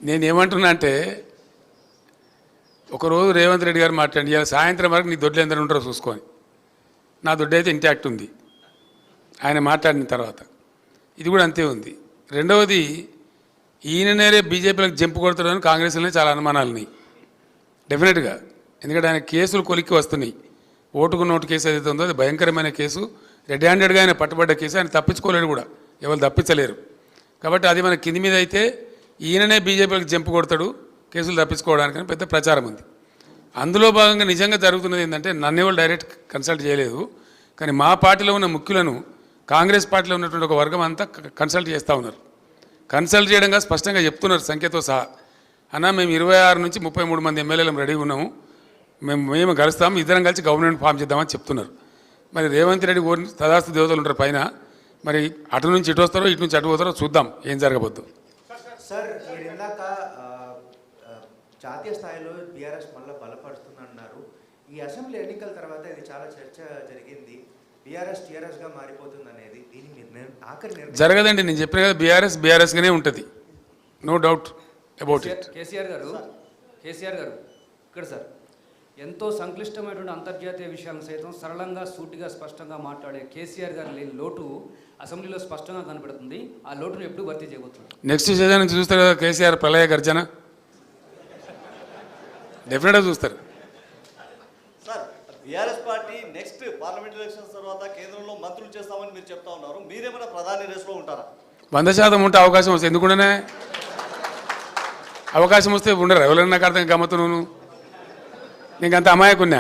నేనేమంటున్నా అంటే ఒకరోజు రేవంత్ రెడ్డి గారు మాట్లాడి ఇవాళ సాయంత్రం వరకు నీ దొడ్లు ఎందరూ ఉంటారో చూసుకొని నా దొడ్డు అయితే ఇంటాక్ట్ ఉంది ఆయన మాట్లాడిన తర్వాత ఇది కూడా అంతే ఉంది. రెండవది ఈయననే బీజేపీలకు జంపు కొడుతున్నారని కాంగ్రెస్లోనే చాలా అనుమానాలు ఉన్నాయి డెఫినెట్గా. ఎందుకంటే ఆయన కేసులు కొలిక్కి వస్తున్నాయి. ఓటుకు నోటు కేసు ఏదైతే ఉందో అది భయంకరమైన కేసు, రెడ్ హ్యాండెడ్గా ఆయన పట్టుబడ్డ కేసు. ఆయన తప్పించుకోలేడు కూడా, ఎవరు తప్పించలేరు. కాబట్టి అది మన కింది మీద అయితే ఈయననే బీజేపీలకు జంపు కొడతాడు కేసులు తప్పించుకోవడానికని పెద్ద ప్రచారం ఉంది. అందులో భాగంగా నిజంగా జరుగుతున్నది ఏంటంటే నన్ను ఎవరు డైరెక్ట్ కన్సల్ట్ చేయలేదు, కానీ మా పార్టీలో ఉన్న ముఖ్యులను కాంగ్రెస్ పార్టీలో ఉన్నటువంటి ఒక వర్గం అంతా కన్సల్ట్ చేస్తూ ఉన్నారు. కన్సల్ట్ చేయడంగా స్పష్టంగా చెప్తున్నారు సంఖ్యతో సహా, అన్న మేము 26 నుంచి 33 మంది ఎమ్మెల్యేలు రెడీగా ఉన్నాము, మేము కలుస్తాము, ఇద్దరం కలిసి గవర్నమెంట్ ఫామ్ చేద్దామని చెప్తున్నారు. మరి రేవంత్ రెడ్డి తదాస్తు దేవతలు ఉంటారు పైన, మరి అటు నుంచి ఇటు వస్తారో ఇటు నుంచి అటు పోతారో చూద్దాం ఏం జరగబోద్దు. సార్ మీరు ఇందాక జాతీయ స్థాయిలో బీఆర్ఎస్ మళ్ళీ బలపడుతుందన్నారు. ఈ అసెంబ్లీ ఎన్నికల తర్వాత ఇది చాలా చర్చ జరిగింది, బీఆర్ఎస్ టీఆర్ఎస్గా మారిపోతుంది అనేది. దీని ఆఖరి జరగదండి, నేను చెప్పిన కదా బీఆర్ఎస్గానే ఉంటుంది, no doubt about it. KCR గారు ఇక్కడ సార్ ఎంతో సంక్లిష్టమైనటువంటి అంతర్జాతీయ విషయాలను సైతం సరళంగా సూటిగా స్పష్టంగా మాట్లాడే కేసీఆర్ గారి లేని లోటు అసెంబ్లీలో స్పష్టంగా కనబడుతుంది. ఆ లోటును ఎప్పుడు భర్తీ చేయబోతున్నారు? నెక్స్ట్ సీజన్ నుంచి చూస్తారు కదా కేసీఆర్ ప్రళయ గర్జన, డెఫినెట్గా చూస్తారు. Sir BRS party next parliament elections తర్వాత కేంద్రంలో మంత్రులు చేస్తామని మీరు చెప్తా ఉన్నారు, మీరేమైనా ప్రధాని రేసులో ఉంటారా? 100% ఉంటే అవకాశం వస్తే ఎందుకుండానే అవకాశం వస్తే ఉండరు ఎవరైనా. నాకు అర్థం గమ్మత్తు నువ్వు నీకు అంత అమాయకున్నా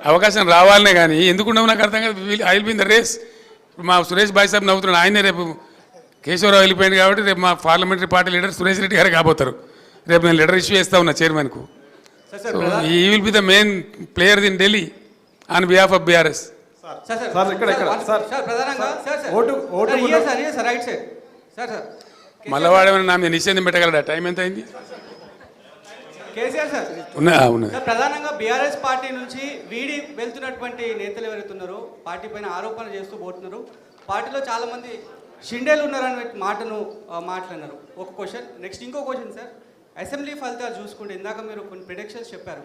అవకాశం రావాలనే కానీ ఎందుకుండవు నాకు అర్థం కాదు. I will be in the race. మా సురేష్ భాయ్ సాబ్ నవ్వుతున్నాడు, ఆయనే రేపు కేశవరావు వెళ్ళిపోయింది కాబట్టి రేపు మా parliamentary party leader Suresh Reddy గారు కాబోతారు. రేపు నేను లెటర్ ఇష్యూ చేస్తా ఉన్నా చైర్మన్కు. ఈ will be the main player in Delhi on behalf of BRS. మళ్ళీ వాడేమైనా నా మీద నిషేధం పెట్టగలడా? టైం ఎంత అయింది? కేసీఆర్ సార్ ప్రధానంగా బీఆర్ఎస్ పార్టీ నుంచి వీడి వెళ్తున్నటువంటి నేతలు ఎవరైతున్నారో పార్టీ పైన ఆరోపణలు చేస్తూ పోతున్నారు. పార్టీలో చాలా మంది షిండేలు ఉన్నారనే మాటను మాట్లాడినారు. ఒక క్వశ్చన్. నెక్స్ట్ ఇంకో క్వశ్చన్ సార్, అసెంబ్లీ ఫలితాలు చూసుకుంటే ఇందాక మీరు కొన్ని ప్రిడిక్షన్స్ చెప్పారు,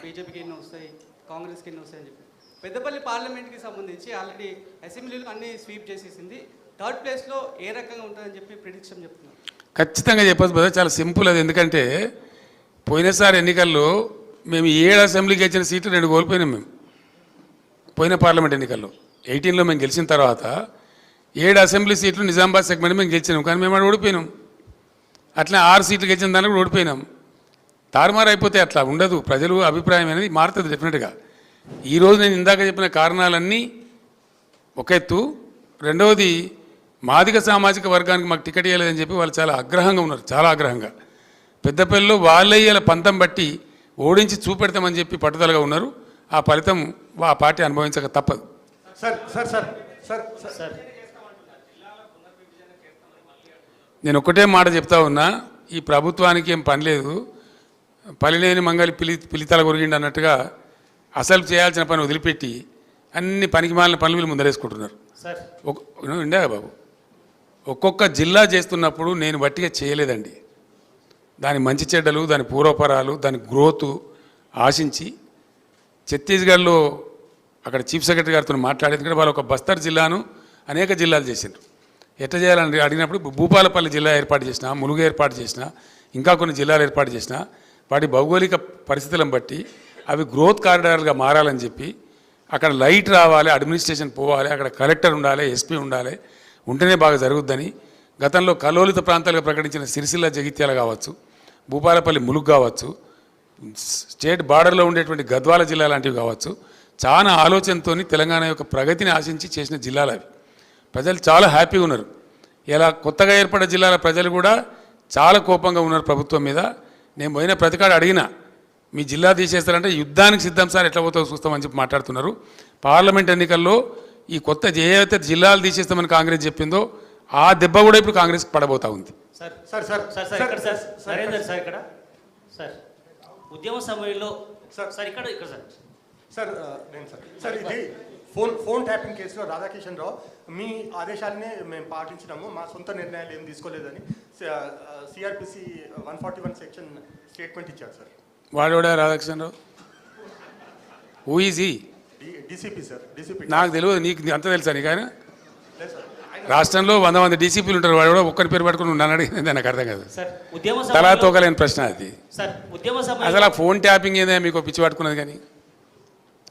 బీజేపీకి ఎన్ని వస్తాయి, కాంగ్రెస్కి ఎన్ని వస్తాయని చెప్పి. పెద్దపల్లి పార్లమెంట్కి సంబంధించి ఆల్రెడీ అసెంబ్లీలో అన్ని స్వీప్ చేసేసింది, థర్డ్ ప్లేస్లో ఏ రకంగా ఉంటుందని చెప్పి ప్రిడిక్షన్ చెప్తున్నారు. ఖచ్చితంగా చెప్పచ్చు బ్రదర్, చాలా సింపుల్ అది. ఎందుకంటే పోయినసారి ఎన్నికల్లో మేము 7 అసెంబ్లీకి ఇచ్చిన సీట్లు 2 కోల్పోయినాం. మేము పోయిన పార్లమెంట్ ఎన్నికల్లో 18లో మేము గెలిచిన తర్వాత 7 అసెంబ్లీ సీట్లు నిజామాబాద్ సెగ్మెంట్ మేము గెలిచినాం, కానీ మేము అక్కడ ఓడిపోయినాం. అట్లా 6 సీట్లు గెలిచిన దానికి కూడా ఓడిపోయినాం. తారుమారు అయిపోతే అట్లా ఉండదు, ప్రజలు అభిప్రాయం అనేది మారుతుంది డెఫినెట్గా. ఈరోజు నేను ఇందాక చెప్పిన కారణాలన్నీ ఒక ఎత్తు. రెండవది మాదిగ సామాజిక వర్గానికి మాకు టికెట్ ఇవ్వలేదని చెప్పి వాళ్ళు చాలా ఆగ్రహంగా ఉన్నారు, చాలా ఆగ్రహంగా. పెద్దపల్లిలో వాళ్ళయ్యేల పంతం బట్టి ఓడించి చూపెడతామని చెప్పి పట్టుదలగా ఉన్నారు. ఆ ఫలితం ఆ పార్టీ అనుభవించక తప్పదు. నేను ఒకటే మాట చెప్తా ఉన్నా, ఈ ప్రభుత్వానికి ఏం పని లేదు, పలిలేని మంగళి పిలితల కొరిగిండి అన్నట్టుగా అసలు చేయాల్సిన పని వదిలిపెట్టి అన్ని పనికి మాలిన పనులు వీళ్ళు ముందరేసుకుంటున్నారు. ఇండియా బాబు, ఒక్కొక్క జిల్లా చేస్తున్నప్పుడు నేను బట్టిగా చేయలేదండి. దాని మంచి చెడ్డలు, దాని పూర్వపరాలు, దాని గ్రోతు ఆశించి ఛత్తీస్గఢ్లో అక్కడ చీఫ్ సెక్రటరీ గారితో మాట్లాడేది కూడా వాళ్ళు ఒక బస్తర్ జిల్లాను అనేక జిల్లాలు చేసిండ్రు. ఎట్లా చేయాలని అడిగినప్పుడు భూపాలపల్లి జిల్లా ఏర్పాటు చేసిన, ములుగు ఏర్పాటు చేసిన, ఇంకా కొన్ని జిల్లాలు ఏర్పాటు చేసిన, వాటి భౌగోళిక పరిస్థితులను బట్టి అవి గ్రోత్ కారిడార్లుగా మారాలని చెప్పి అక్కడ లైట్ రావాలి, అడ్మినిస్ట్రేషన్ పోవాలి, అక్కడ కలెక్టర్ ఉండాలి, ఎస్పీ ఉండాలి, ఉంటేనే బాగా జరుగుద్దని గతంలో కలోలిత ప్రాంతాలుగా ప్రకటించిన సిరిసిల్ల జగిత్యాల కావచ్చు, భూపాలపల్లి ములుగు కావచ్చు, స్టేట్ బార్డర్లో ఉండేటువంటి గద్వాల జిల్లా లాంటివి కావచ్చు, చాలా ఆలోచనతో తెలంగాణ యొక్క ప్రగతిని ఆశించి చేసిన జిల్లాలు అవి. ప్రజలు చాలా హ్యాపీగా ఉన్నారు. ఇలా కొత్తగా ఏర్పడ్డ జిల్లాల ప్రజలు కూడా చాలా కోపంగా ఉన్నారు ప్రభుత్వం మీద. నేను పోయిన ప్రతికాడు అడిగినా, మీ జిల్లా తీసేస్తారంటే యుద్ధానికి సిద్ధం సార్, ఎట్లా పోతావు చూస్తామని చెప్పి మాట్లాడుతున్నారు. పార్లమెంట్ ఎన్నికల్లో ఈ కొత్త ఏవైతే జిల్లాలు తీసేస్తామని కాంగ్రెస్ చెప్పిందో ఆ దెబ్బ కూడా ఇప్పుడు కాంగ్రెస్ పడబోతా ఉంది. సార్ ఉద్యమ సమయంలో సార్ ఇది ఫోన్ ట్యాపింగ్ కేసులో రాధాకిషన్ రావు మీ ఆదేశాలనే మేము పాటించినాము, మా సొంత నిర్ణయాలు ఏం తీసుకోలేదని సిఆర్పిసి 141 సెక్షన్ స్టేట్మెంట్ ఇచ్చారు సార్. వాడోడా Radhakrishna Rao? Who is he? DCP sir, DCP. నాకు తెలియదు, నీకు అంత తెలుసా నీకు? ఆయన లేదు సార్. రాష్ట్రంలో 100 మంది డీసీపీలు ఉంటారు, వాడు కూడా ఒక్కరి పేరు పట్టుకుని నన్ను అడిగింది నాకు అర్థం కాదు. సార్ ఉద్యమ తలా సమయంలో తోకలేని ప్రశ్న అది. సార్ ఉద్యమ సమయంలో అసలు ఆ ఫోన్ ట్యాపింగ్ ఏదో మీకు పిచ్చి పట్టుకున్నది. కానీ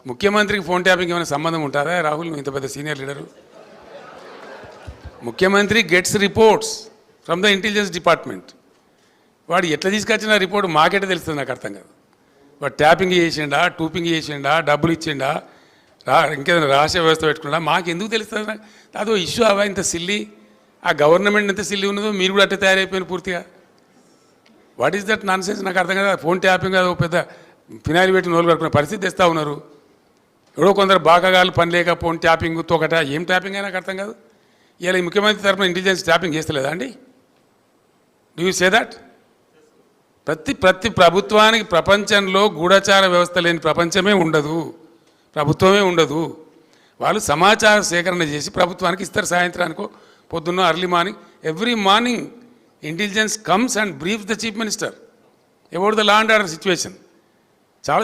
ముఖ్యమంత్రికి ఫోన్ ట్యాపింగ్ ఏమైనా సంబంధం ఉంటారా రాహుల్? నువ్వు ఇంత పెద్ద సీనియర్ లీడరు. ముఖ్యమంత్రి gets reports from the intelligence department. వాడు ఎట్లా తీసుకొచ్చిన రిపోర్ట్ మాకెట్లా తెలుస్తుంది నాకు అర్థం కాదు. వాడు ట్యాపింగ్ చేసిండా, టూపింగ్ చేసిండా, డబ్బులు ఇచ్చిండా, ఇంకేదైనా రహస్య వ్యవస్థ పెట్టుకున్నా మాకు ఎందుకు తెలుస్తుంది? అదో ఇష్యూ అవా ఇంత సిల్లీ? ఆ గవర్నమెంట్ ఎంత సిల్లీ ఉన్నదో మీరు కూడా అట్టే తయారైపోయిన పూర్తిగా. What is that non sense? నాకు అర్థం కదా. ఫోన్ ట్యాపింగ్ అది పెద్ద ఫినాయిల్ పెట్టి నోలు కట్టుకునే పరిస్థితి తెస్తూ ఉన్నారు. ఎవడో కొందరు బాగాగాలు పని లేక ఫోన్ ట్యాపింగ్ తోకట ఏం ట్యాపింగ్ అయినా నాకు అర్థం కాదు. ఇలా ముఖ్యమంత్రి తరఫున ఇంటెలిజెన్స్ ట్యాపింగ్ చేస్తలేదా అండి? Do you say that? ప్రతి ప్రభుత్వానికి ప్రపంచంలో గూఢచార వ్యవస్థ లేని ప్రపంచమే ఉండదు, ప్రభుత్వమే ఉండదు. వాళ్ళు సమాచార సేకరణ చేసి ప్రభుత్వానికి ఇస్తారు. సాయంత్రానికో పొద్దున్న early morning, every morning intelligence comes and brief the chief minister about the law and order situation.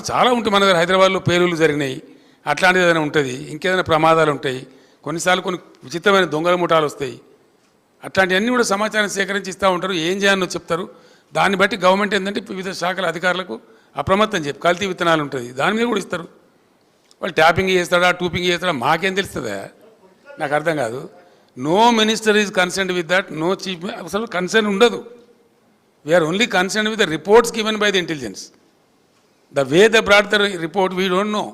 చాలా ఉంటుంది మన దగ్గర. హైదరాబాద్లో పేలుళ్ళు జరిగినాయి, అట్లాంటిది ఏదైనా ఉంటుంది, ఇంకేదైనా ప్రమాదాలు ఉంటాయి, కొన్నిసార్లు కొన్ని విచిత్రమైన దొంగల ముఠాలు వస్తాయి. అట్లాంటివన్నీ కూడా సమాచారం సేకరించి ఇస్తూ ఉంటారు. ఏం చేయాలో చెప్తారు. దాన్ని బట్టి గవర్నమెంట్ ఏంటంటే వివిధ శాఖల అధికారులకు అప్రమత్తం చెప్పి కల్తీ విత్తనాలు ఉంటుంది, దాని మీద కూడా ఇస్తారు. వాళ్ళు ట్యాపింగ్ చేస్తాడా, టూపింగ్ చేస్తాడా మాకేం తెలుస్తుందా? నాకు అర్థం కాదు. No minister is concerned with that, no chief. అసలు కన్సర్న్ ఉండదు. We're only concerned with the reports given by the intelligence. The way they brought the report, we don't know.